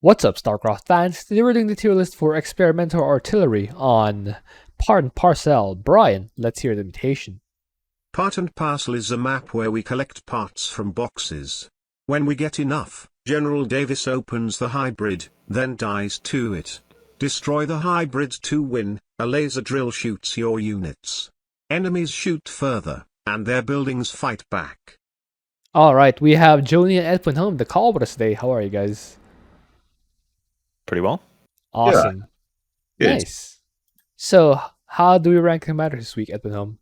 What's up, Starcraft fans? Today we're doing the tier list for experimental artillery on Part and Parcel. Brian, let's hear the mutation. Part and Parcel is a map where we collect parts from boxes. When we get enough, General Davis opens the hybrid, then dies to it. Destroy the hybrid to win. A laser drill shoots your units. Enemies shoot further, and their buildings fight back. Alright, we have Joni and Edwin home to call with us today. How are you guys? Pretty well. Awesome. Good. Nice. So, how do we rank commanders this week, Edwin home?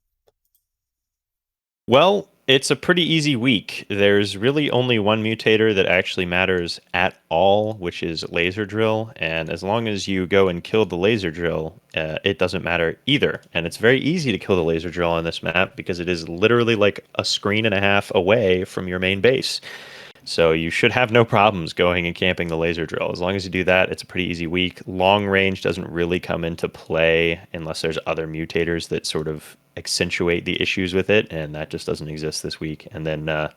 Well, it's a pretty easy week. There's really only one mutator that actually matters at all, which is laser drill. And as long as you go and kill the laser drill, it doesn't matter either. And it's very easy to kill the laser drill on this map because it is literally like a screen and a half away from your main base. So you should have no problems going and camping the laser drill. As long as you do that, it's a pretty easy week. Long range doesn't really come into play unless there's other mutators that sort of accentuate the issues with it, and that just doesn't exist this week. And then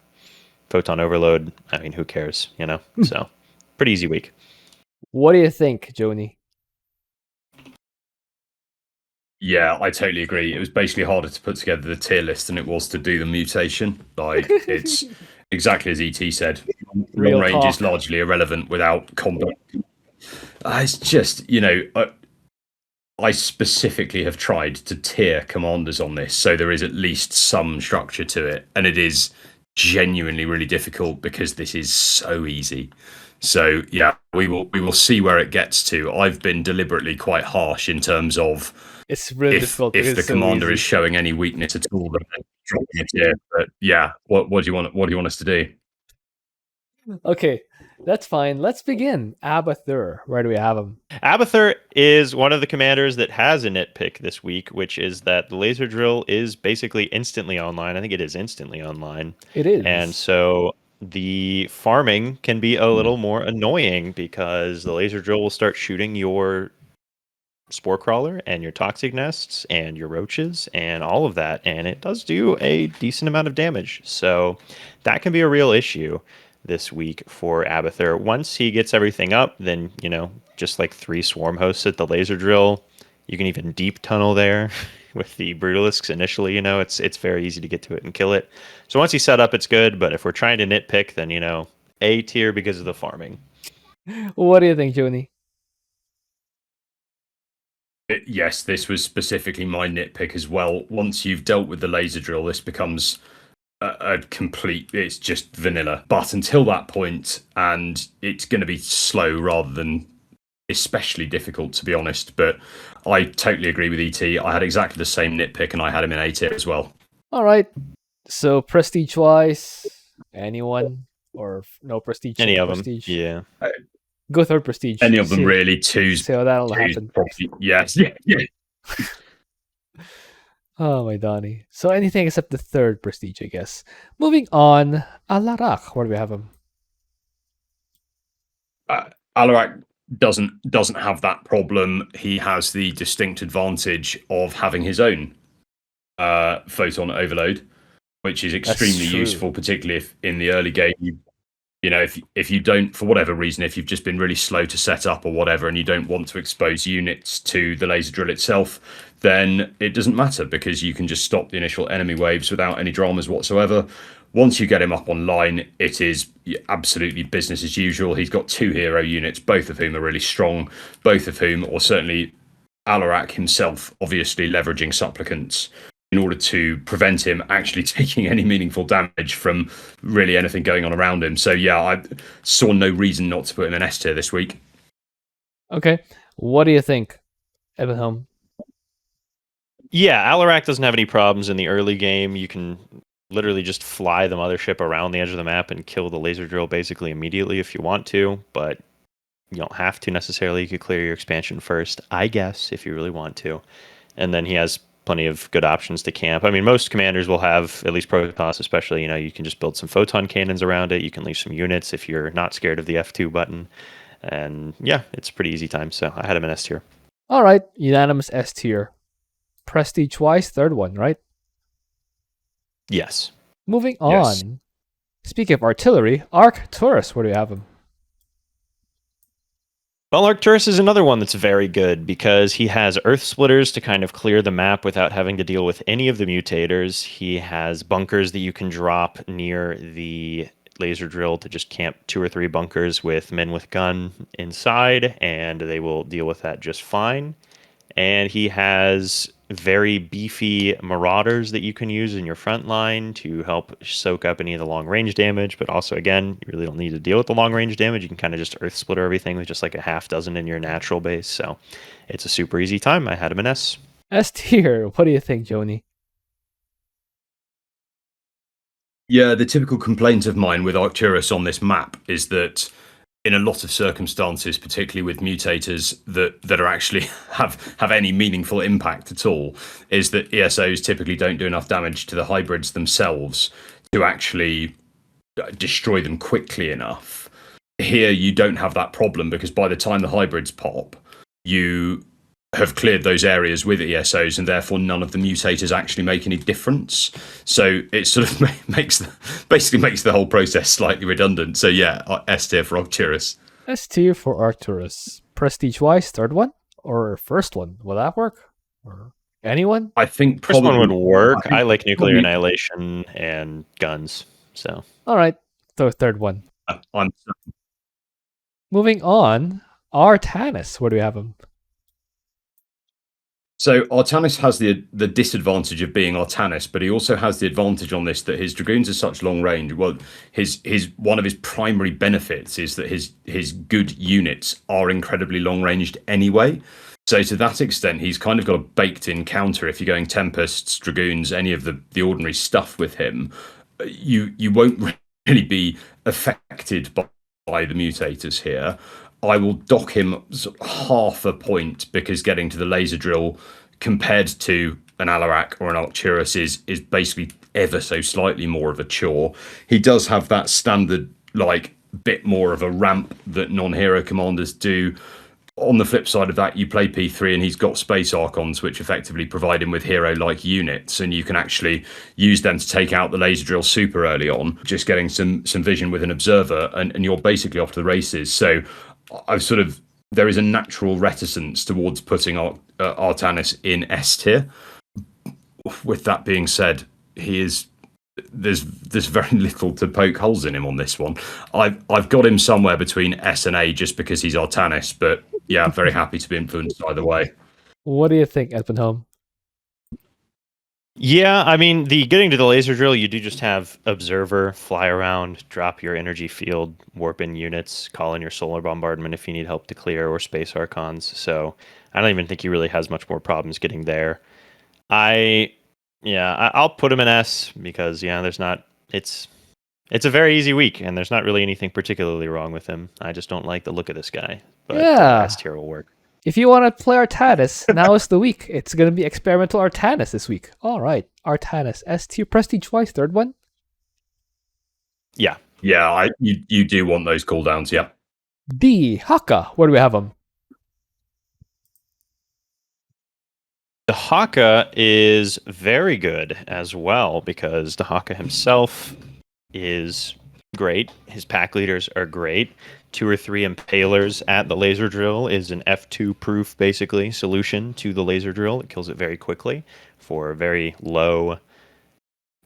Photon Overload, I mean, who cares, you know? So pretty easy week. What do you think, Joni? Yeah, I totally agree. It was basically harder to put together the tier list than it was to do the mutation. Like, it's exactly as ET said. Real Long range talk. is largely irrelevant without combat. It's just, I specifically have tried to tier commanders on this, so there is at least some structure to it. And it is genuinely really difficult because this is so easy. So yeah, we will see where it gets to. I've been deliberately quite harsh in terms of It's really difficult. if because the it's so commander easy. is showing any weakness at all, then dropping it here. But yeah, what do you want us to do? Okay, that's fine. Let's begin. Abathur, where do we have him? Abathur is one of the commanders that has a nitpick this week, which is that the laser drill is basically instantly online. I think it is instantly online. It is. And so the farming can be a little more annoying because the laser drill will start shooting your spore crawler and your toxic nests and your roaches and all of that, and it does do a decent amount of damage. So that can be a real issue this week for Abathur. Once he gets everything up, then, just like 3 swarm hosts at the laser drill, you can even deep tunnel there with the brutalisks initially. It's very easy to get to it and kill it. So once he's set up, it's good. But if we're trying to nitpick, then A tier because of the farming. What do you think, Joni? Yes, this was specifically my nitpick as well. Once you've dealt with the laser drill, this becomes a complete, it's just vanilla. But until that point, and it's going to be slow rather than especially difficult, to be honest. But I totally agree with ET. I had exactly the same nitpick, and I had him in A tier as well. All right. So prestige-wise, anyone or no prestige? Any no of them. prestige? Yeah. Go third prestige. Any of them See- really. Two's See how that'll happen. probably, yes. Yeah. Oh my Donnie. So anything except the third prestige, I guess. Moving on, Alarak. Where do we have him? Alarak doesn't have that problem. He has the distinct advantage of having his own photon overload, which is extremely true. useful, particularly if in the early game if you don't, for whatever reason, if you've just been really slow to set up or whatever, and you don't want to expose units to the laser drill itself, then it doesn't matter because you can just stop the initial enemy waves without any dramas whatsoever. Once you get him up online, it is absolutely business as usual. He's got 2 hero units, both of whom are really strong, both of whom, or certainly Alarak himself, obviously leveraging supplicants in order to prevent him actually taking any meaningful damage from really anything going on around him. So yeah, I saw no reason not to put him in S tier this week. Okay. What do you think, Evan? Yeah, Alarak doesn't have any problems in the early game. You can literally just fly the mothership around the edge of the map and kill the laser drill basically immediately if you want to, but you don't have to necessarily. You could clear your expansion first, I guess, if you really want to. And then he has plenty of good options to camp. I mean, most commanders will have, at least Protoss especially, you can just build some photon cannons around it. You can leave some units if you're not scared of the F2 button. And yeah, it's a pretty easy time. So I had him in S tier. All right. Unanimous S tier. Prestige-wise, third one, right? Yes. Moving on. Yes. Speaking of artillery, Arcturus. Where do we have him? Well, Arcturus is another one that's very good because he has Earth Splitters to kind of clear the map without having to deal with any of the mutators. He has bunkers that you can drop near the laser drill to just camp 2 or 3 bunkers with men with gun inside, and they will deal with that just fine. And he has very beefy marauders that you can use in your front line to help soak up any of the long range damage. But also, again, you really don't need to deal with the long range damage. You can kind of just earth splitter everything with just like a half dozen in your natural base. So it's a super easy time. I had him in S. S tier. What do you think, Joni? Yeah, the typical complaint of mine with Arcturus on this map is that in a lot of circumstances, particularly with mutators that are actually have any meaningful impact at all, is that ESOs typically don't do enough damage to the hybrids themselves to actually destroy them quickly enough. Here, you don't have that problem because by the time the hybrids pop, you have cleared those areas with ESOs, and therefore none of the mutators actually make any difference. So it sort of basically makes the whole process slightly redundant. So yeah, S tier for Arcturus. S tier for Arcturus. Prestige-wise, third one or first one? Will that work? Or anyone? I think First probably one would work. I like nuclear probably, annihilation and guns. So All right, third one. I'm Moving on, Artanis. Where do we have him? So Artanis has the disadvantage of being Artanis, but he also has the advantage on this that his dragoons are such long range. Well, his one of his primary benefits is that his good units are incredibly long ranged anyway. So to that extent, he's kind of got a baked in counter. If you're going Tempests, Dragoons, any of the ordinary stuff with him, you won't really be affected by the mutators here. I will dock him sort of half a point because getting to the laser drill compared to an Alarak or an Arcturus is basically ever so slightly more of a chore. He does have that standard, like, bit more of a ramp that non-hero commanders do. On the flip side of that, you play P3 and he's got Space Archons, which effectively provide him with hero-like units, and you can actually use them to take out the laser drill super early on, just getting some vision with an observer, and you're basically off to the races. So there is a natural reticence towards putting Artanis in S tier. With that being said, there's very little to poke holes in him on this one. I've got him somewhere between S and A just because he's Artanis, but yeah, I'm very happy to be influenced either way. What do you think, Edmund? Yeah, I mean, getting to the laser drill, you do just have observer, fly around, drop your energy field, warp in units, call in your solar bombardment if you need help to clear, or space archons. So I don't even think he really has much more problems getting there. I'll put him in S because it's a very easy week and there's not really anything particularly wrong with him. I just don't like the look of this guy. But S tier will work. If you want to play Artanis, now is the week. It's going to be experimental Artanis this week. All right, Artanis, S tier, prestige-wise, third one? Yeah. Yeah, you do want those cooldowns, yeah. Dehaka, where do we have him? Dehaka is very good as well because Dehaka himself is great. His pack leaders are great. 2 or 3 impalers at the laser drill is an F2 proof, basically, solution to the laser drill. It kills it very quickly for a very low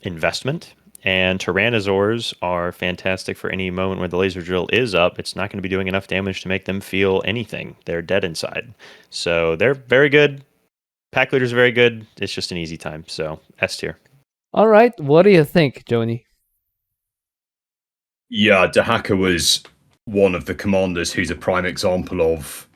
investment. And Tyrannosaurs are fantastic for any moment where the laser drill is up. It's not going to be doing enough damage to make them feel anything. They're dead inside. So they're very good. Pack leaders are very good. It's just an easy time. So S tier. All right, what do you think, Joni? Yeah, Dehaka was one of the commanders who's a prime example of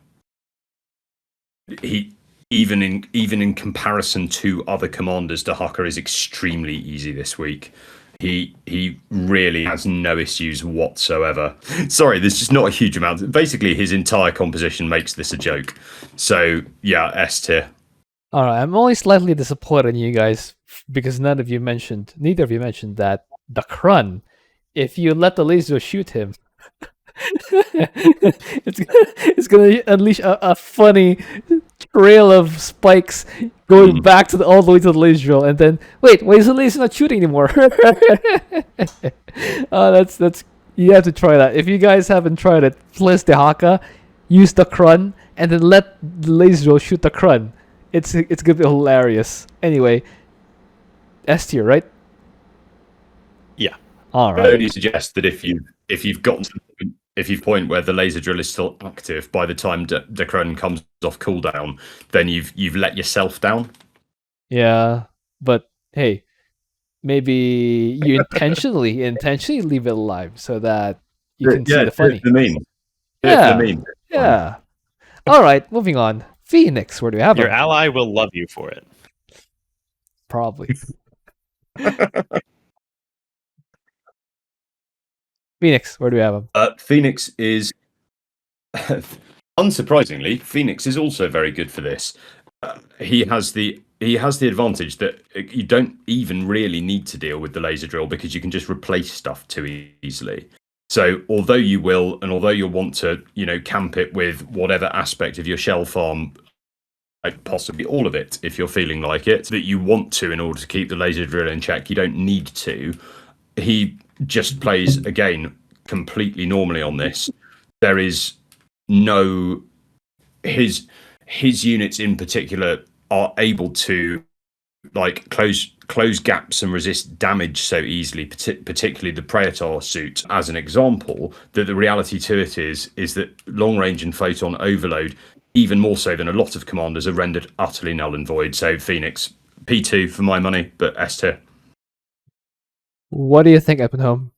even in comparison to other commanders, Dehaka is extremely easy this week. He really has no issues whatsoever. Sorry, there's just not a huge amount. Basically, his entire composition makes this a joke. So yeah, S tier. All right, I'm only slightly disappointed in you guys because neither of you mentioned that the Krun, if you let the laser shoot him, it's gonna unleash a funny trail of spikes going back to all the way to the laser drill, and then why is the laser not shooting anymore? That's you have to try that. If you guys haven't tried it, please Dehaka. use the Krun, and then let the laser drill shoot the Krun. It's gonna be hilarious. Anyway, S tier, right? Yeah. All I right. only suggest that if you've gotten to the point where the laser drill is still active by the time the Krun comes off cooldown, then you've let yourself down. Yeah, but hey, maybe you intentionally leave it alive so that you can see the funny. The meme. Yeah, The meme. yeah. All right, moving on. Phoenix, where do we have Your him? ally will love you for it. Probably. Phoenix, where do we have him? Phoenix is, unsurprisingly, Phoenix is also very good for this. He has the advantage that you don't even really need to deal with the laser drill because you can just replace stuff too easily. So although you will, and although you'll want to, camp it with whatever aspect of your shell farm, like possibly all of it, if you're feeling like it, that you want to in order to keep the laser drill in check, you don't need to. He just plays, again, completely normally on this. There is no... His units in particular are able to close gaps and resist damage so easily, particularly the Praetor suit as an example, that the reality to it is that long range and photon overload, even more so than a lot of commanders, are rendered utterly null and void. So Phoenix, P2 for my money, but S tier. What do you think, Eppenholm?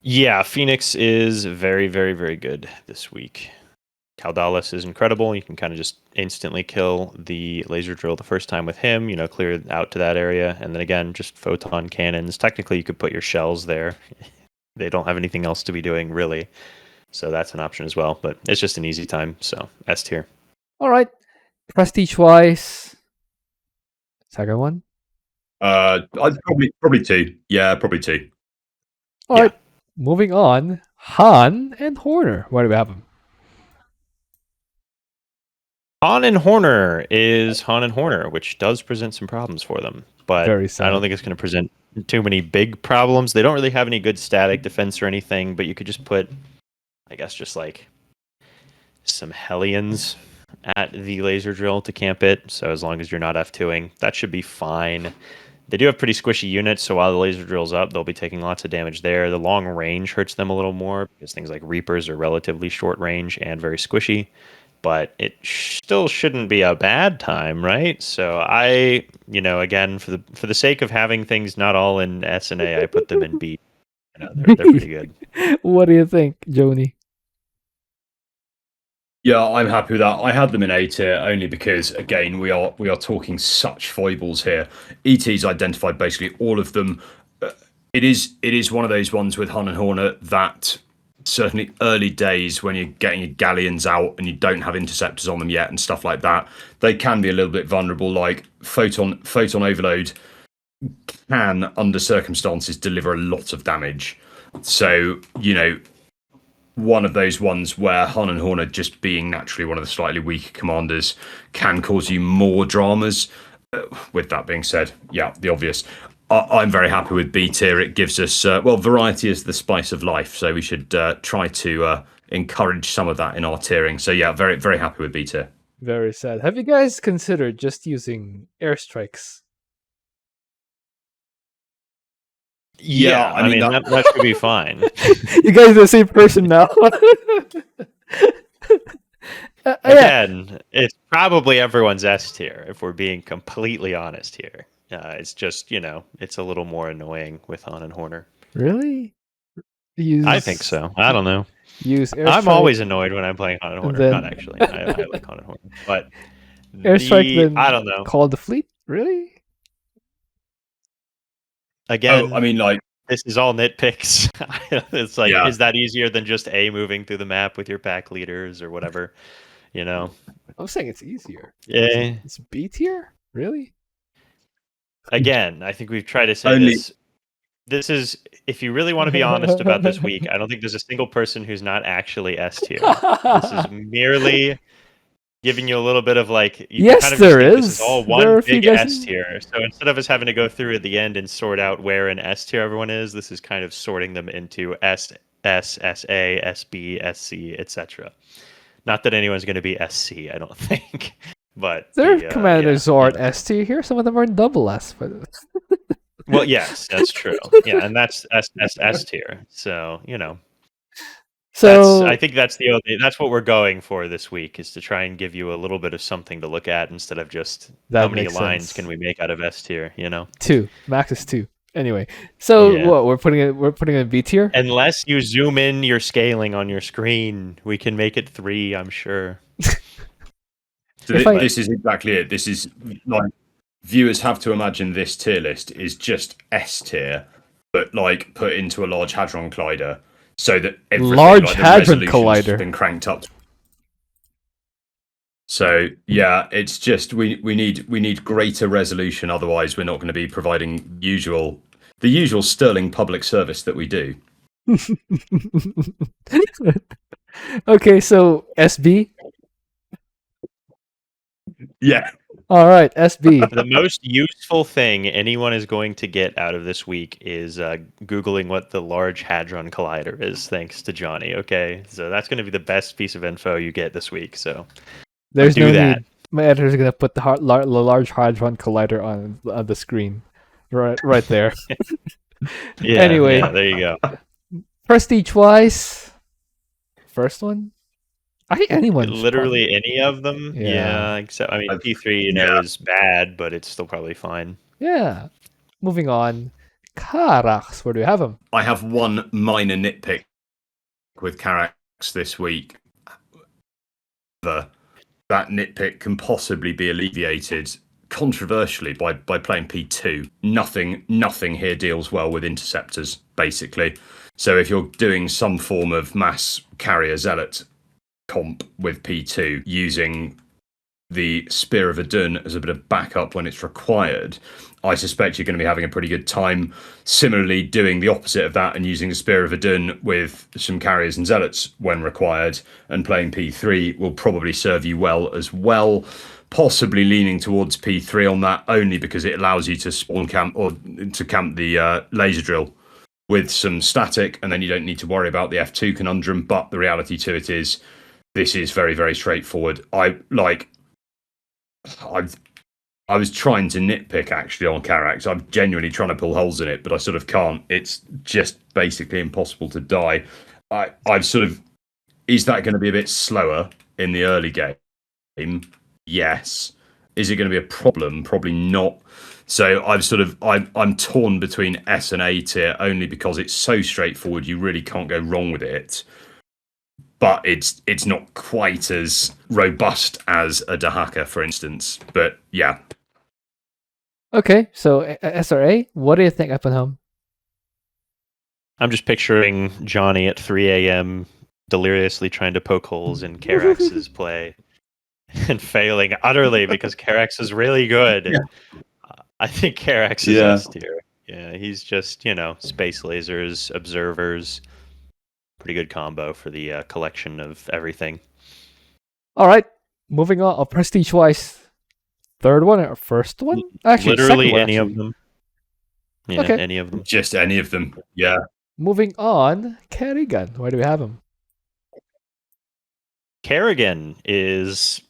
Yeah, Phoenix is very, very, very good this week. Caldalis is incredible. You can kind of just instantly kill the laser drill the first time with him, clear out to that area. And then again, just photon cannons. Technically, you could put your shells there. They don't have anything else to be doing, really. So that's an option as well. But it's just an easy time. So S tier. All right. Prestige-wise, second one? I'd probably 2. Yeah, probably 2. All right. Moving on. Han and Horner. Where do we have him? Han and Horner is Han and Horner, which does present some problems for them. But Very sad. I don't think it's going to present too many big problems. They don't really have any good static defense or anything, but you could just put, I guess, just like some Hellions at the laser drill to camp it. So as long as you're not F2ing, that should be fine. They do have pretty squishy units, so while the laser drill's up, they'll be taking lots of damage there. The long range hurts them a little more because things like Reapers are relatively short range and very squishy. But it still shouldn't be a bad time, right? So I, again, for the sake of having things not all in S and A, I put them in B. They're pretty good. What do you think, Joni? Yeah, I'm happy with that. I had them in A tier only because, again, we are talking such foibles here. ET's identified basically all of them. It is one of those ones with Han and Horner that certainly early days when you're getting your galleons out and you don't have interceptors on them yet and stuff like that, they can be a little bit vulnerable. Like photon overload can, under circumstances, deliver a lot of damage. So, one of those ones where Han and Horner, just being naturally one of the slightly weaker commanders, can cause you more dramas. With that being said, yeah, the obvious. I'm very happy with B tier. It gives us, variety is the spice of life. So we should try to encourage some of that in our tiering. So yeah, very, very happy with B tier. Very sad. Have you guys considered just using airstrikes? Yeah, I mean that should be fine. You guys are the same person now. Again, it's probably everyone's S tier if we're being completely honest here. It's just, it's a little more annoying with Han and Horner. Really? I think so. I don't know. Use airstrike. I'm always annoyed when I'm playing Han and Horner. Then... Not actually. I like Han and Horner. But airstrike then I don't know. Call the fleet? Really? Again, I mean, like, this is all nitpicks. It's like, is that easier than just A, moving through the map with your pack leaders or whatever? I'm saying it's easier. Yeah. It's B tier? Really? Again, I think we've tried to say this. This is, if you really want to be honest about this week, I don't think there's a single person who's not actually S tier. This is merely giving you a little bit of like, there is. This is all one big S tier. So instead of us having to go through at the end and sort out where in S tier everyone is, this is kind of sorting them into S S, SA, SB, SC, etc. Not that anyone's going to be SC, I don't think. But There are the commanders who yeah. aren't S tier here. Some of them are in double S. But Well, yes, that's true. Yeah, and that's S tier. So I so think that's that's what we're going for this week, is to try and give you a little bit of something to look at instead of just how that many makes lines sense. can we make out of S tier. 2. Max is 2. Anyway, so Yeah. what we're putting it in B tier. Unless you zoom in your scaling on your screen, we can make it 3. I'm sure. So If I- this is exactly it. This is like viewers have to imagine this tier list is just S tier, but like put into a large hadron collider, so that everything, Large like, the Hadron resolution's Collider. been cranked up. So yeah, it's just we need greater resolution. Otherwise, we're not going to be providing the usual sterling public service that we do. Okay, so SB. Yeah. All right, SB. The most useful thing anyone is going to get out of this week is Googling what the Large Hadron Collider is, thanks to Johnny, okay? So that's going to be the best piece of info you get this week, so There's do no that. need. My editor's gonna put the Large Hadron Collider on the screen, right there. Yeah, Anyway. yeah, there you go. Prestige-wise, first one. I think anyone. Literally any of them, Yeah. except, I mean, P3, is bad, but it's still probably fine. Yeah. Moving on, Karax. Where do we have him? I have one minor nitpick with Karax this week. That nitpick can possibly be alleviated controversially by playing P2. Nothing here deals well with interceptors, basically. So if you're doing some form of mass carrier zealot comp with P2, using the Spear of Adun as a bit of backup when it's required, I suspect you're going to be having a pretty good time. Similarly, doing the opposite of that and using the Spear of Adun with some carriers and zealots when required, and playing P3 will probably serve you well as well. Possibly leaning towards P3 on that, only because it allows you to spawn camp or to camp the laser drill with some static, and then you don't need to worry about the F2 conundrum. But the reality to it is, this is very, very straightforward. I was trying to nitpick actually on Karax. I'm genuinely trying to pull holes in it, but I sort of can't. It's just basically impossible to die. I've sort of, is that going to be a bit slower in the early game? Yes. Is it going to be a problem? Probably not. So I'm torn between S and A tier, only because it's so straightforward. You really can't go wrong with it. But it's not quite as robust as a Dehaka, for instance. But yeah. Okay, so SRA. What do you think, Eppenholm? I'm just picturing Johnny at 3 a.m. deliriously trying to poke holes in Karax's play and failing utterly because Karax is really good. Yeah. I think Karax is S tier. Yeah, he's just, space lasers, observers. Pretty good combo for the collection of everything. All right, moving on. Prestige-wise, third one or first one? Actually, literally second one, any actually. of them. Yeah, Okay. any of them. Just any of them. Yeah. Moving on, Kerrigan. Where do we have him? Kerrigan is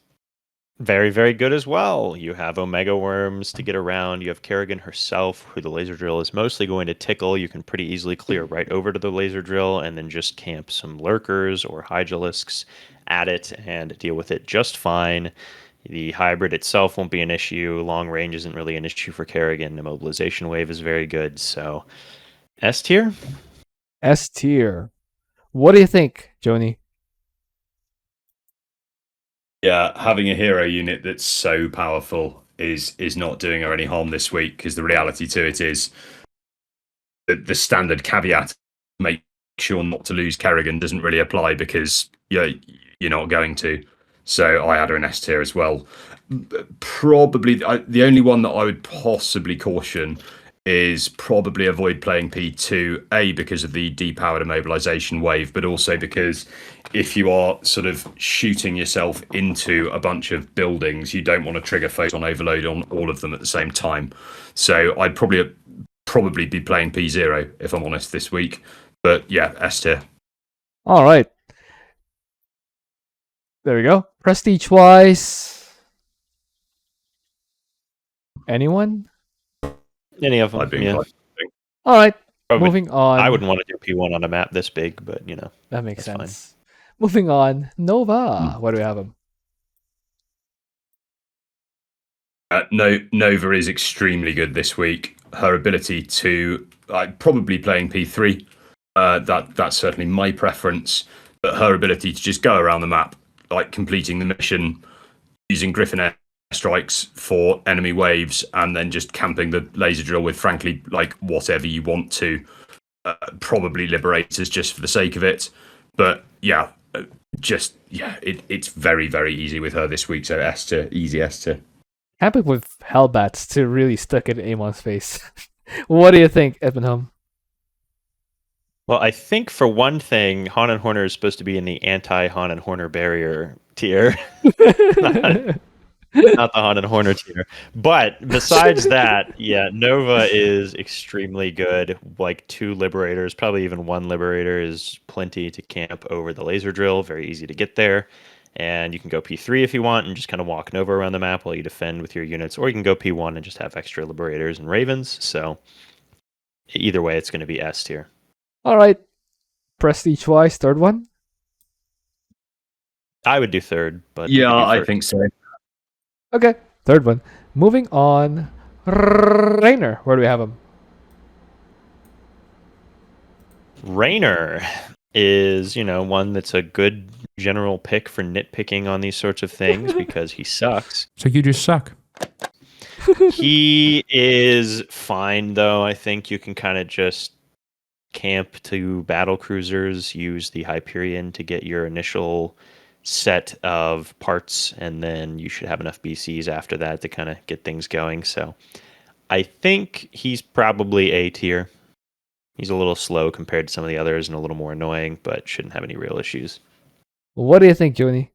very, very good as well. You have Omega Worms to get around. You have Kerrigan herself, who the laser drill is mostly going to tickle. You can pretty easily clear right over to the laser drill and then just camp some lurkers or hydralisks at it and deal with it just fine. The hybrid itself won't be an issue. Long range isn't really an issue for Kerrigan. The mobilization wave is very good. So, S tier? S tier. What do you think, Joni? Yeah, having a hero unit that's so powerful is not doing her any harm this week, because the reality to it is that the standard caveat, make sure not to lose Kerrigan, doesn't really apply because you're not going to. So I had her in S tier as well. Probably the only one that I would possibly caution is probably avoid playing P2, A, because of the depowered immobilization wave, but also because if you are sort of shooting yourself into a bunch of buildings, you don't want to trigger Photon Overload on all of them at the same time. So I'd probably be playing P0, if I'm honest, this week. But yeah, S tier. All right. There we go. Prestige-wise, anyone? Any of them? I'd be Yeah. inclined to think. All right. Probably- Moving on. I wouldn't want to do P1 on a map this big, but That makes that's fine. sense. Moving on. Nova. Where do we have him? Nova is extremely good this week. Her ability to probably playing P3. That's certainly my preference. But her ability to just go around the map, like completing the mission, using Griffin air strikes for enemy waves, and then just camping the laser drill with, frankly, like whatever you want to. Probably Liberators just for the sake of it. But yeah, it's very, very easy with her this week. So S tier, easy S tier. Happy with Hellbats to really stick it in Amon's face. What do you think, Edmund? Well, I think for one thing, Han and Horner is supposed to be in the anti-Han and Horner barrier tier, not the Han and Horner tier. But besides that, yeah, Nova is extremely good. Like 2 Liberators, probably even 1 Liberator is plenty to camp over the laser drill. Very easy to get there. And you can go P3 if you want and just kind of walk Nova around the map while you defend with your units. Or you can go P1 and just have extra Liberators and Ravens. So either way, it's going to be S tier. All right. Prestige-wise, third one? I would do third, but Yeah, you could do I first. think so. Okay, third one. Moving on. Raynor. Where do we have him? Raynor is, one that's a good general pick for nitpicking on these sorts of things because he sucks. So you just suck. He is fine, though. I think you can kind of just camp to battle cruisers, use the Hyperion to get your initial set of parts, and then you should have enough BCs after that to kind of get things going. So I think he's probably A tier. He's a little slow compared to some of the others and a little more annoying, but shouldn't have any real issues. What do you think, Joni?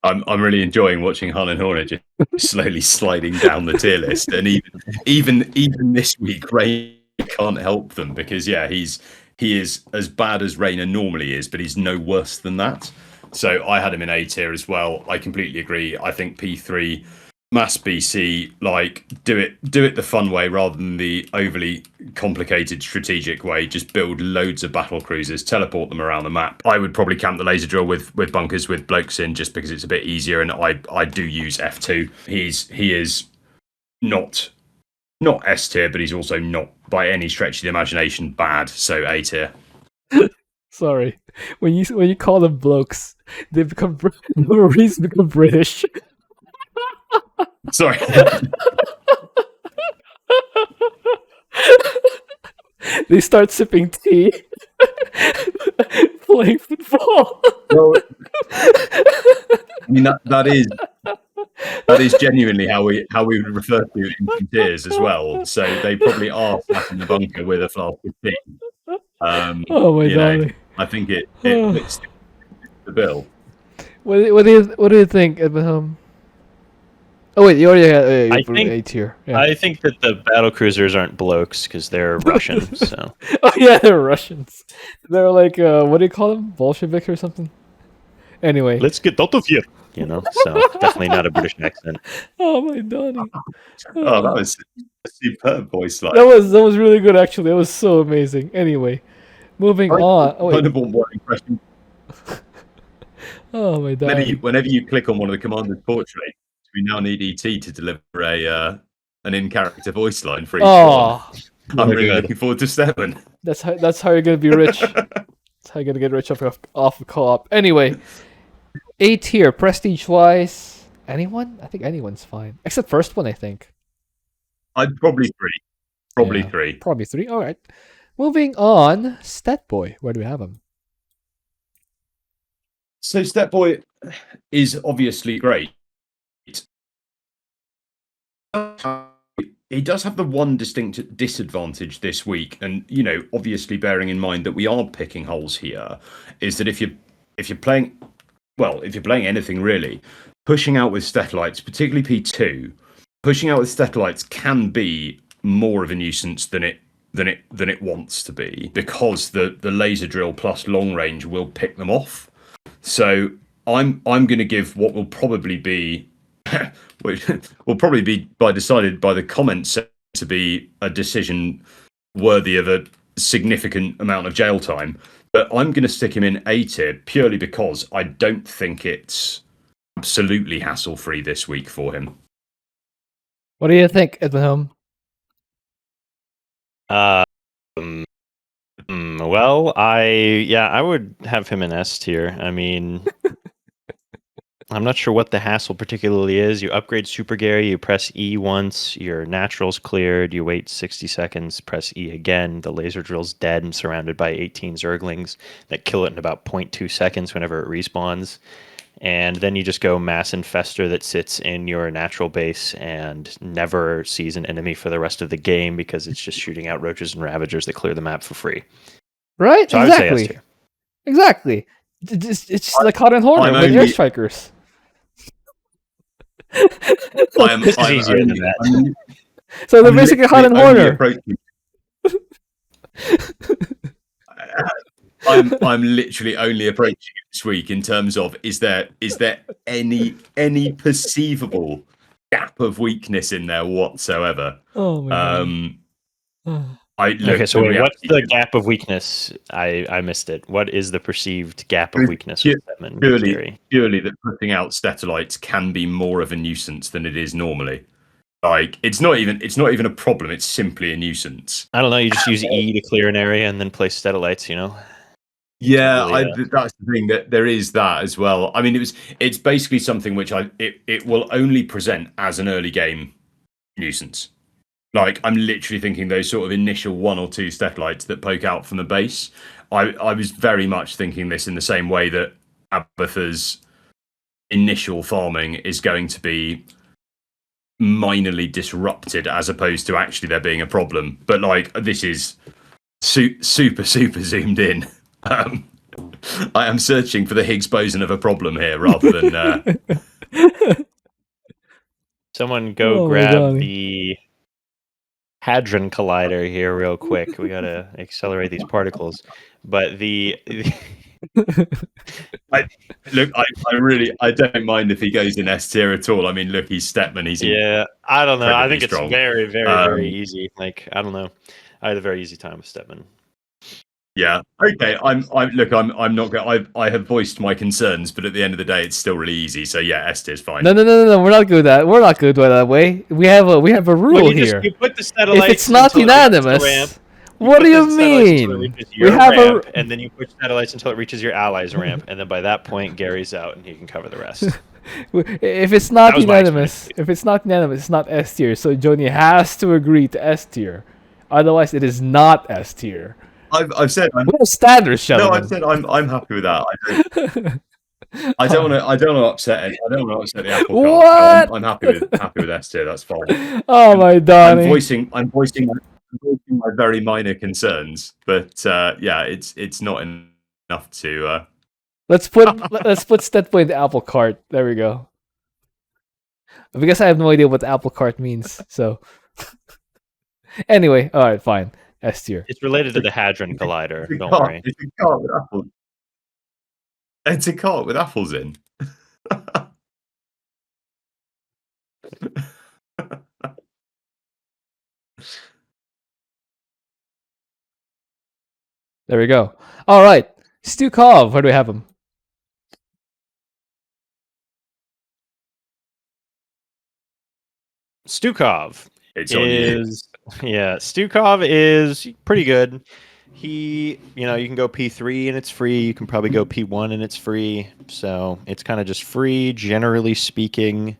I'm really enjoying watching Han and Horner just slowly sliding down the tier list, and even this week, Ray can't help them because he is as bad as Raynor normally is, but he's no worse than that. So I had him in A tier as well. I completely agree. I think P3 mass BC, like do it the fun way rather than the overly complicated strategic way. Just build loads of battle cruisers, teleport them around the map. I would probably camp the laser drill with bunkers with blokes in just because it's a bit easier, and I do use F2. He is not S tier, but he's also not by any stretch of the imagination bad. So A tier. Sorry. When you call them blokes, they become Marines become British. Sorry. They start sipping tea, playing football. Well, I mean that is genuinely how we would refer to infantryers as well. So they probably are sat in the bunker with a flask of tea. Oh my god! I think it fits the bill. What do you think, Edmund? Oh wait, you already had I think- A tier. Yeah. I think that the battle cruisers aren't blokes because they're Russian. So Oh yeah, they're Russians. They're like what do you call them? Bolsheviks or something? Anyway. let's get out of here. So definitely not a British accent. Oh my Donnie. Oh, that was a superb voice line. That was really good actually. That was so amazing. Anyway, moving on. Oh, Kind wait. of want one impression. Oh my Donnie. Whenever you click on one of the commander's portraits, we now need ET to deliver an in-character voice line for each one. Oh, I'm really good. looking forward to Stetmann. that's how you're gonna be rich. That's how you're gonna get rich off of co-op. Anyway, A tier, prestige wise. Anyone? I think anyone's fine. Except first one, I think. I'd probably three. Probably Yeah. three. Probably 3. Alright. Moving on. Stat Boy. Where do we have him? So Stepboy is obviously great. He does have the one distinct disadvantage this week, and obviously bearing in mind that we are picking holes here, is that if you're playing anything really, pushing out with Stetlites, particularly P2, pushing out with Stetlites can be more of a nuisance than it than it wants to be, because the laser drill plus long range will pick them off. So I'm going to give what will probably be which will probably be decided by the comments to be a decision worthy of a significant amount of jail time. But I'm going to stick him in A tier purely because I don't think it's absolutely hassle-free this week for him. What do you think, Edmund? Well, I would have him in S tier. I mean, I'm not sure what the hassle particularly is. You upgrade Super Gary, you press E once, your natural's cleared, you wait 60 seconds, press E again, the laser drill's dead and surrounded by 18 Zerglings that kill it in about 0.2 seconds whenever it respawns. And then you just go Mass Infester that sits in your natural base and never sees an enemy for the rest of the game because it's just shooting out roaches and ravagers that clear the map for free. Right? So exactly. I would say S tier. Exactly. It's like Hot and Horner with air strikers. This is easier than that. So they're basically Hot and Horner. I'm literally only approaching it this week in terms of is there any perceivable gap of weakness in there whatsoever? Oh my god. Okay, so wait, what's the gap of weakness? I missed it. What is the perceived gap of weakness with Stetmann? Purely that putting out Stetalites can be more of a nuisance than it is normally. Like it's not even a problem. It's simply a nuisance. I don't know. You just use E to clear an area and then place Stetalites. Yeah, that's the thing, that there is that as well. I mean, it's basically something which it will only present as an early game nuisance. Like I'm literally thinking those sort of initial 1 or 2 Stetalites that poke out from the base. I was very much thinking this in the same way that Abathur's initial farming is going to be minorly disrupted as opposed to actually there being a problem. But like this is super zoomed in. I am searching for the Higgs boson of a problem here rather than someone go grab the Hadron Collider here real quick. We gotta accelerate these particles. But I don't mind if he goes in S tier at all. I mean, look, he's Stetmann. I don't know. I think strong. It's very, very easy. Like, I don't know. I had a very easy time with Stetmann. Yeah. Okay. I'm not going. I have voiced my concerns, but at the end of the day, it's still really easy. So yeah, S tier is fine. No. We're not good at. We're not good that way. We have a rule here. You put the Satellites if it's not unanimous, what do you mean? We have ramp, and then you push Satellites until it reaches your allies' ramp, and then by that point, Gary's out, and he can cover the rest. If it's not unanimous, it's not S tier. So Joni has to agree to S tier. Otherwise, it is not S tier. I've said we have standards, gentlemen. No, I've said I'm happy with that. I don't want to upset it. I don't want to upset the apple cart. I'm happy with S tier. That's fine. Oh my darling. I'm voicing my very minor concerns, but yeah, it's not enough to. Let's put Stetmann in the apple cart. There we go. Because I have no idea what the apple cart means. So anyway, all right, fine. S tier. It's related to the Hadron Collider. Don't worry. It's a cart with apples. It's a cart with apples in. There we go. All right, Stukov. Where do we have him? Stukov Stukov is pretty good. You can go P3 and it's free. You can probably go P1 and it's free. So it's kind of just free, generally speaking.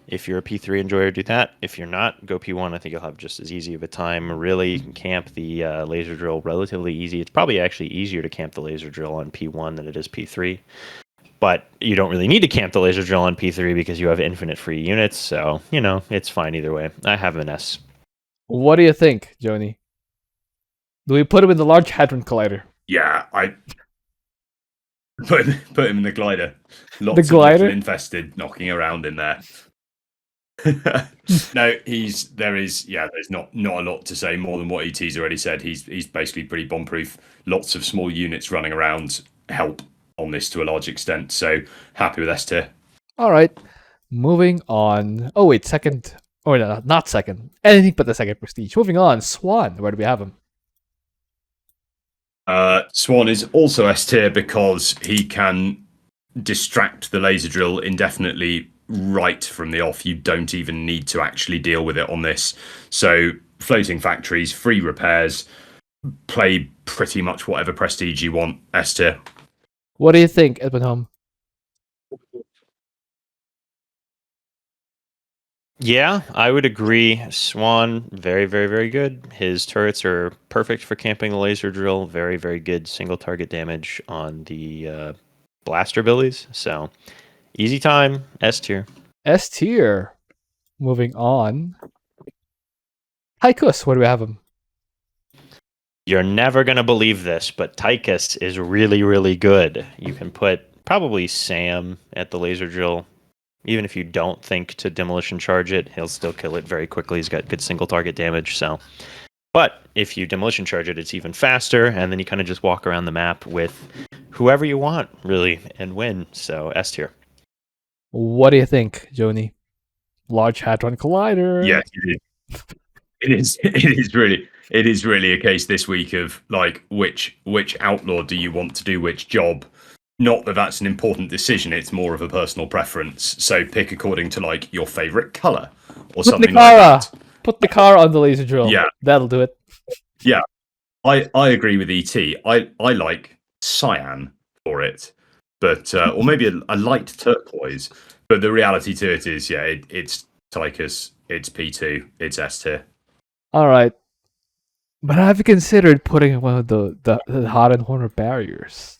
If you're a P3 enjoyer, do that. If you're not, go P1. I think you'll have just as easy of a time. Really, you can camp the laser drill relatively easy. It's probably actually easier to camp the laser drill on P1 than it is P3. But you don't really need to camp the laser drill on P3 because you have infinite free units. So, it's fine either way. I have an S. What do you think, Joni? Do we put him in the Large Hadron Collider? Yeah, I put him in the glider. The glider? Of infested knocking around in there. No, there's not a lot to say more than what ET's already said. He's basically pretty bomb-proof. Lots of small units running around help on this to a large extent. So happy with S tier. All right, moving on. Oh wait, second. Oh no, not second. Anything but the second prestige. Moving on. Swann. Where do we have him? Swann is also S tier because he can distract the laser drill indefinitely right from the off. You don't even need to actually deal with it on this. So floating factories, free repairs, play pretty much whatever prestige you want. S tier. What do you think, Edmund? Yeah, I would agree. Swann, very, very, very good. His turrets are perfect for camping the laser drill. Very, very good single target damage on the blaster billies. So easy time. S tier. S tier. Moving on. Tychus. Where do we have him? You're never going to believe this, but Tychus is really, really good. You can put probably Sam at the laser drill. Even if you don't think to demolition charge it, he'll still kill it very quickly. He's got good single target damage. So, but if you demolition charge it, it's even faster, and then you kind of just walk around the map with whoever you want, really, and win. So S tier. What do you think, Joni? Large Hadron Collider. Yeah, it is. It is really a case this week of like which outlaw do you want to do which job. Not that that's an important decision, it's more of a personal preference. So pick according to like your favorite color or something like that. Put the car on the laser drill. Yeah. That'll do it. Yeah. I agree with ET. I like cyan for it. But or maybe a light turquoise. But the reality to it is, yeah, it's Tychus, it's P2, it's S tier. Alright. But have you considered putting one of the hot and horror barriers?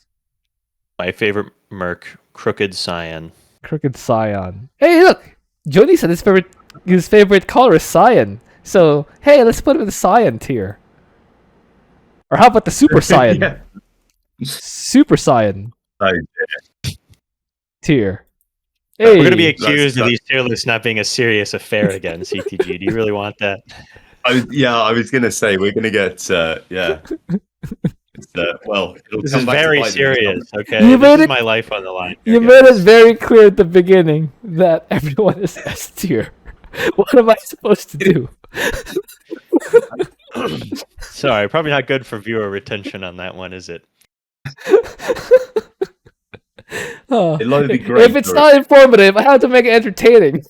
My favorite merc, Crooked Cyan. Crooked Cyan. Hey, look! Joni said his favorite color is cyan. So, hey, let's put him in the cyan tier. Or how about the super cyan? Yeah. Super cyan Oh, tier. We're Hey, going to be accused of these tier lists not being a serious affair again, CTG. Do you really want that? I was going to say, we're going to get, yeah. Well, This is very serious, okay? You This made is it- my life on the line. you made it very clear at the beginning that everyone is S tier. What am I supposed to do? Sorry, probably not good for viewer retention on that one, is it? Oh, It'll either be great if it's or- not informative, I have to make it entertaining.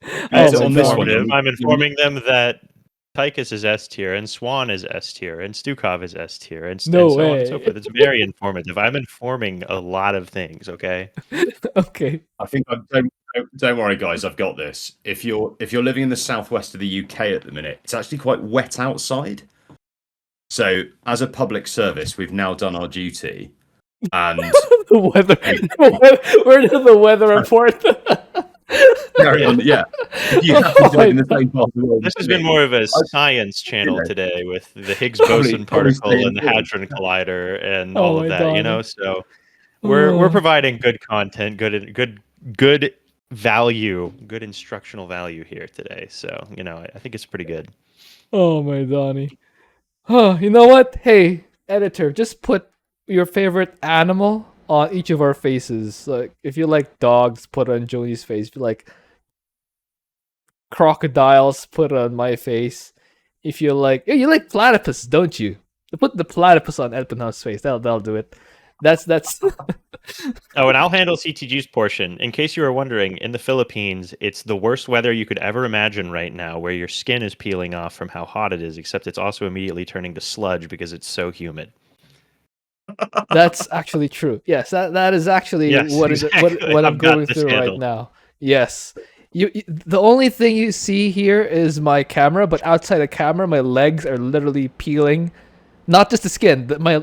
So my on this God. one, Informative. I'm informing them that Tychus is S tier, and Swann is S tier, and Stukov is S tier, and No so on and so way. forth. It's very informative. I'm informing a lot of things, okay? Okay. I think don't worry, guys. I've got this. If you're living in the southwest of the UK at the minute, it's actually quite wet outside. So, as a public service, we've now done our duty, and The weather. Where did the weather report? carry on. Yeah, if you happen to live in the same part of the world. This as has been me, more of a science channel Yeah. today with the Higgs Probably- boson probably particle stay and the informed. Hadron Collider and Oh all my of that, God. you know? So we're Oh. providing good content, good value, good instructional value here today. So, you know, I think it's pretty good. Oh my Donnie. Oh, you know what? Hey, editor, just put your favorite animal on each of our faces. Like, if you like dogs, put it on Joni's face. If you like crocodiles, put it on my face. If you like, you like platypus, don't you? Put the platypus on Edpinhouse face. That'll do it. That's Oh, and I'll handle CTG's portion. In case you were wondering, in the Philippines, it's the worst weather you could ever imagine right now, where your skin is peeling off from how hot it is, except it's also immediately turning to sludge because it's so humid. that's actually true. Yes, that is actually Yes, what exactly. I'm I've got going this through right handled. now. Yes. The only thing you see here is my camera, but outside the camera, my legs are literally peeling. Not just the skin, my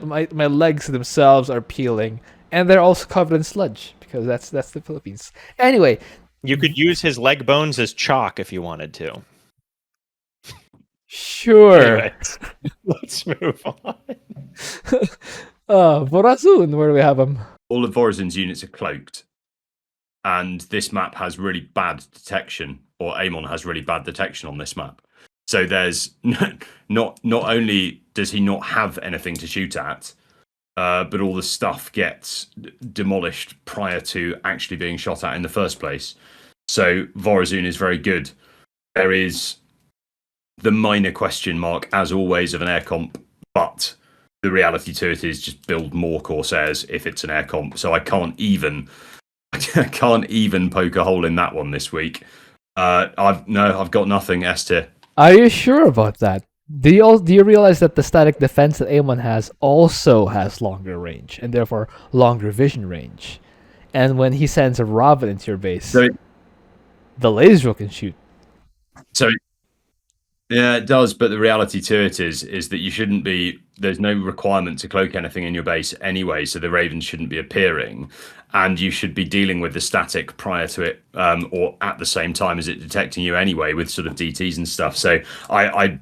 legs themselves are peeling, and they're also covered in sludge because that's the Philippines. Anyway, You could use his leg bones as chalk if you wanted to. sure. Anyway, let's move on. Vorazun, where do we have him? all of Vorazun's units are cloaked. and this map has really bad detection, or Amon has really bad detection on this map. So there's not only does he not have anything to shoot at, but all the stuff gets demolished prior to actually being shot at in the first place. So Vorazun is very good. There is the minor question mark, as always, of an air comp, but the reality to it is just build more Corsairs if it's an air comp. So I can't even poke a hole in that one this week. I've got nothing, S tier. Are you sure about that? Do you realize that the static defense that Amon has also has longer range and therefore longer vision range? And when he sends a Robin into your base, the laser can shoot. So yeah, it does, but the reality to it is that you shouldn't be. There's no requirement to cloak anything in your base anyway, so the Ravens shouldn't be appearing, and you should be dealing with the static prior to it, or at the same time as it detecting you anyway, with sort of DTs and stuff. So I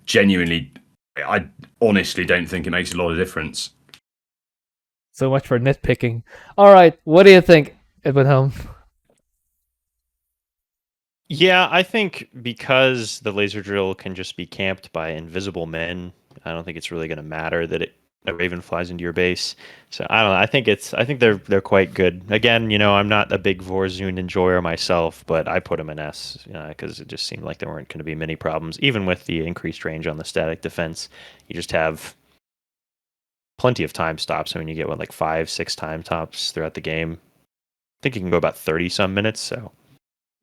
honestly don't think it makes a lot of difference. So much for nitpicking. All right, what do you think, Edwin Helm? Yeah, I think because the laser drill can just be camped by invisible men, I don't think it's really going to matter that a Raven flies into your base. So I don't know. I think they're quite good. Again, I'm not a big Vorazun enjoyer myself, but I put them in S because it just seemed like there weren't going to be many problems, even with the increased range on the static defense. You just have plenty of time stops. I mean, you get like 5-6 time stops throughout the game. I think you can go about 30 some minutes. So.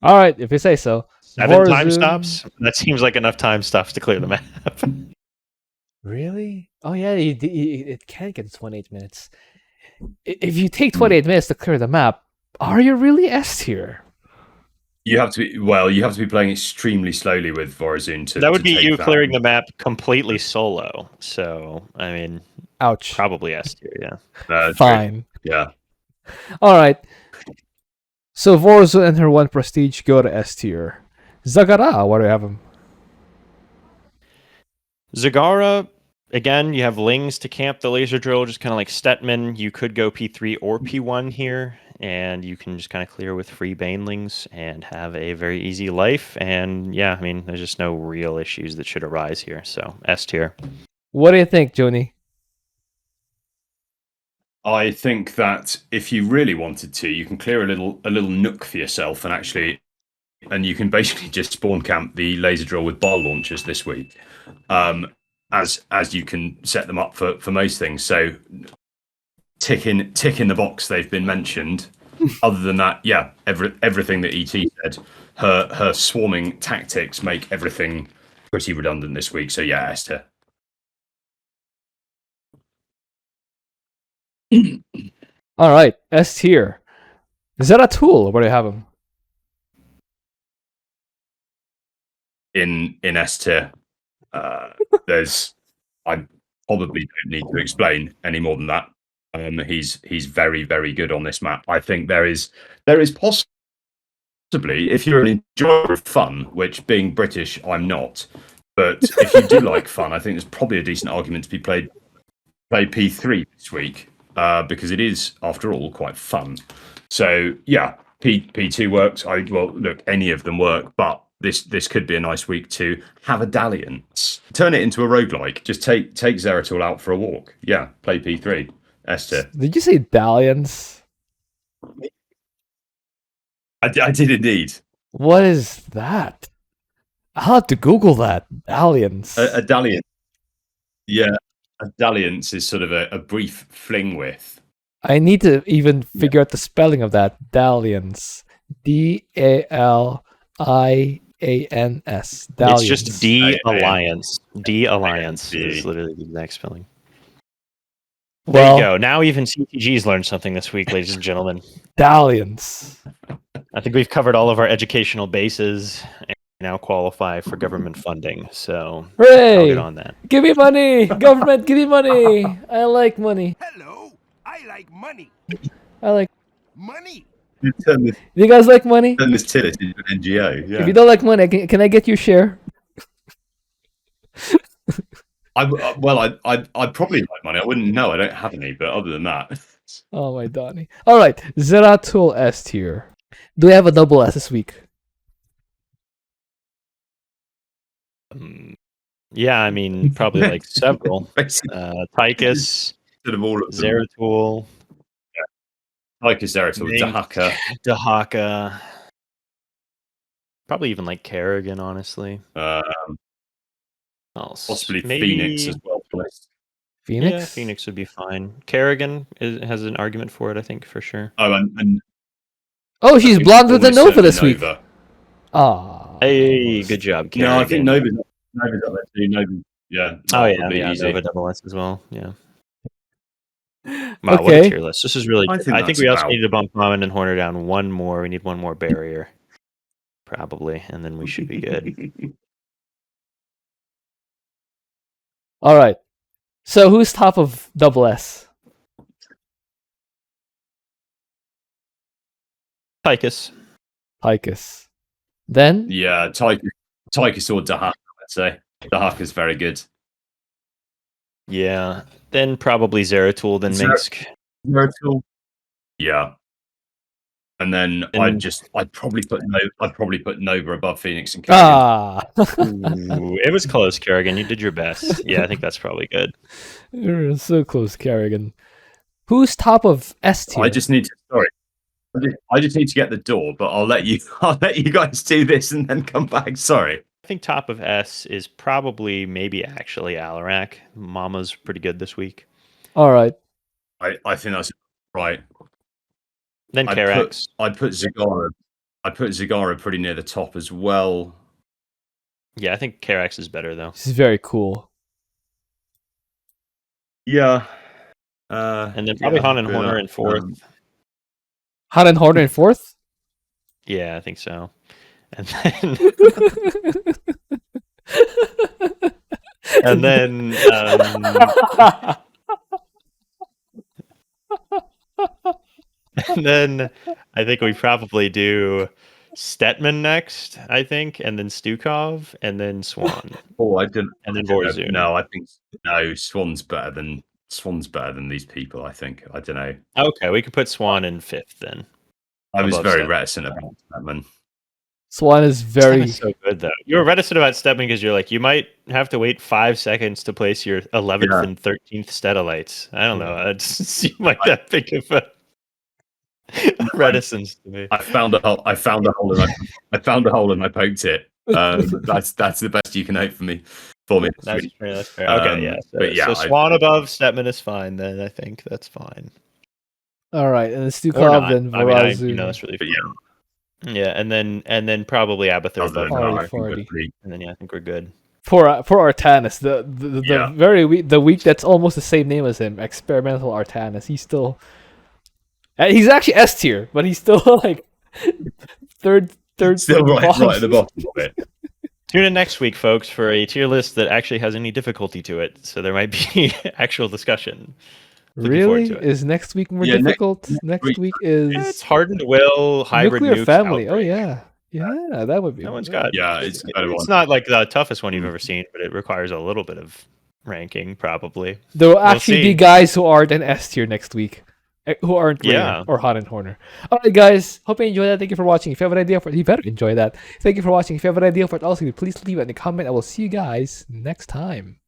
All right, if you say so. 7 time stops? That seems like enough time stops to clear the map. Really? Oh yeah, it can get 28 minutes. If you take 28 minutes to clear the map, are you really S tier? You have to be playing extremely slowly with Vorazun to. That would be you clearing the map completely solo. So I mean, ouch. Probably S tier, yeah. Fine. Yeah. All right. So Vorazun and her 1 prestige go to S tier. Zagara, what do you have him? Zagara, again, you have Lings to camp the laser drill, just kind of like Stetmann. You could go P3 or P1 here, and you can just kind of clear with free Banelings and have a very easy life. And yeah, I mean, there's just no real issues that should arise here. So S tier. What do you think, Joni? I think that if you really wanted to, you can clear a little nook for yourself, and you can basically just spawn camp the laser drill with bar launchers this week, as you can set them up for most things. So tick in the box, they've been mentioned. Other than that, yeah, everything that ET said, her swarming tactics make everything pretty redundant this week. So yeah, Esther. All right, S tier. Zeratul, where do you have him? In S tier, I probably don't need to explain any more than that. He's very, very good on this map. I think there is possibly, if you're an enjoyer of fun, which being British I'm not, but if you do like fun, I think there's probably a decent argument to be play P3 this week. Because it is, after all, quite fun. So yeah, P2 works. Look, any of them work, but this could be a nice week to have a dalliance. Turn it into a roguelike. Just take Zeratul out for a walk. Yeah, play P3. Esther. Did you say dalliance? I did indeed. What is that? I'll have to Google that. Dalliance. A dalliance. Yeah. A dalliance is sort of a brief fling with. I need to even figure out the spelling of that. Dalliance. D-A-L-I-A-N-S. Dalliance. It's just D-Alliance. D-Alliance is literally the exact spelling. There you go. Now even CTG's learned something this week, ladies and gentlemen. Dalliance. I think we've covered all of our educational bases and now qualify for government funding. So hooray! I'll get on that. Give me money! Government, give me money! I like money. Hello, I like money. I like money. Do you guys like money? Turn this till into an NGO. Yeah. If you don't like money, can I get your share? I'd probably like money. I wouldn't know. I don't have any. But other than that, oh my Donnie. All right, Zeratul S tier. Do we have a double S this week? Yeah, I mean, probably like several. Basically, Tychus, sort of all of them. Zeratul, Tychus, Zeratul, Mink, Dehaka. Dehaka. Probably even like Kerrigan, honestly. Possibly Maybe Phoenix as well. Phoenix? Yeah, Phoenix would be fine. Kerrigan has an argument for it, I think, for sure. Oh, and Oh, she's blonde with the almost Nova certainly this week. Nova. Ah. Hey, good job, Kerrigan. No, I think Nova's up there too. Nova, yeah. Oh that yeah, would be yeah, easy. Nova double S as well. Yeah. Wow, what Okay. a tier list! This is really. I Good. think I think that's we also about- need to bump Common and Horner down one more. We need one more barrier, probably, and then we should be good. All right. So who's top of double S? Tychus. Tychus. Then Yeah, Tychus or Dehaka, I'd say. Dehaka's very good. Yeah. Then probably Zeratul, then Minsk. Zeratul. Yeah. And then And- I'd probably put Nova above Phoenix and Kerrigan. ah. Ooh, it was close, Kerrigan. You did your best. Yeah, I think that's probably good. You're so close, Kerrigan. Who's top of S tier? I just need to get the door, but I'll let you guys do this and then come back. Sorry. I think top of S is probably maybe actually Alarak. Mama's pretty good this week. All right. I think that's right. Then Karax. I'd put Zagara. I put Zagara pretty near the top as well. Yeah, I think Karax is better though. This is very cool. Yeah. And then probably Han and Horner in fourth. Han and Horner in fourth? Yeah, I think so. And then and then and then I think we probably do Stetmann next, I think, and then Stukov, and then Swann, Oh, I didn't. and then I don't know. Vorazun. No, I think Swann's better than these people. I think. I don't know. Okay, we could put Swann in fifth then. I was Above very Stetmann. reticent about Stetmann. Swann is very. Stetmann's so good though. You were reticent about Stetmann because you're like, you might have to wait 5 seconds to place your 11th Yeah. and 13th Stedalites. I don't know. It doesn't seem like that big of a reticence to me. I found a hole. I found a hole and I poked it. That's the best you can hope for me. That's fair. That's fair. Okay, yeah. So, but yeah, so Swann above Stetmann is fine. Then I think that's fine. All right, and then Or Stukov, not. then I mean, Vorazun. that's really But fine. Yeah, and then probably Abathur Other above than that, Raynor. I think we're 40. pretty- And then yeah, I think we're good. Poor Artanis, the Yeah. the week that's almost the same name as him, experimental Artanis. He's still, he's actually S tier, but he's still like third Still right bottom. at the bottom of it. Tune in next week, folks, for a tier list that actually has any difficulty to it. So there might be actual discussion. Looking forward Really? to it. Is next week more Yeah, difficult? next Next week- week is Yeah, it's hardened will, hybrid nuclear nukes, family. outbreak. Oh yeah, that would be. That one's got. Yeah, it's a better It's one. not like the toughest one you've ever seen, but it requires a little bit of ranking, probably. There will actually be see. guys who aren't an S tier next week, who aren't Raynor Yeah. or Han and Horner. All right, guys. Hope you enjoyed that. Thank you for watching. If you have an idea for it, you better enjoy that. Thank you for watching. If you have an idea for it, also please leave it in the comment. I will see you guys next time.